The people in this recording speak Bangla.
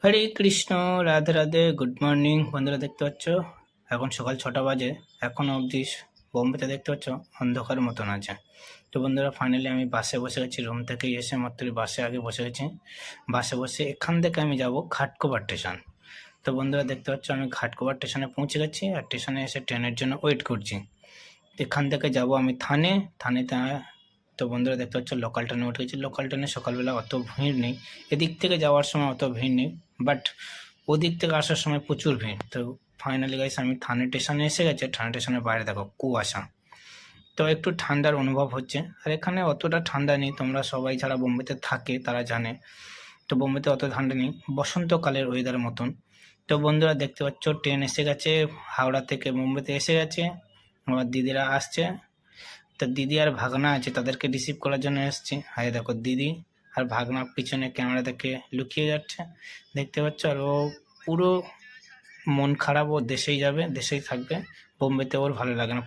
হরে কৃষ্ণ, রাধে রাধে, গুড মর্নিং বন্ধুরা। দেখতে পাচ্ছ এখন সকাল 6টা বাজে। এখনো অবধি বোম্বেতে দেখতে পাচ্ছ অন্ধকার মতন আছে। তো বন্ধুরা ফাইনালি আমি বাসে বসে গেছি, রুম থেকে এসে মাত্র বাসে আগে বসে গেছি। বাসে বসে এখান থেকে আমি যাব ঘাটকোপার স্টেশন। তো বন্ধুরা দেখতে পাচ্ছ আমি ঘাটকোপার স্টেশনে পৌঁছে গেছি, আর স্টেশনে এসে ট্রেনের জন্য ওয়েট করছি। এখান থেকে যাব আমি থানেতে। তো বন্ধুরা দেখতে পাচ্ছ লোকাল ট্রেনে উঠে গেছি। লোকাল ট্রেনে সকালবেলা অত ভিড় নেই, এদিক থেকে যাওয়ার সময় অত ভিড় নেই, বাট ওদিক থেকে আসার সময় প্রচুর ভিড়। তো ফাইনালি গাইস আমি থানে স্টেশনে এসে গেছে। থানে স্টেশনের বাইরে দেখো কুয়াশা, তো একটু ঠান্ডার অনুভব হচ্ছে। আর এখানে অতটা ঠান্ডা নেই, তোমরা সবাই যারা বোম্বেতে থাকে তারা জানে। তো বোম্বেতে অত ঠান্ডা নেই, বসন্তকালের ওয়েদার মতন। তো বন্ধুরা দেখতে পাচ্ছ ট্রেন এসে গেছে, হাওড়া থেকে বোম্বেতে এসে গেছে। আমার দিদিরা আসছে, তো দিদি আর ভাগনা আছে, তাদেরকে রিসিভ করার জন্য এসেছি। হাই দেখো দিদি আর ভাগনা পিছনে ক্যামেরা থেকে লুকিয়ে যাচ্ছে, দেখতে পাচ্ছ। আর ও পুরো মন খারাপ, ও দেশেই যাবে, দেশেই থাকবে, বোম্বেতে ওর ভালো লাগে না।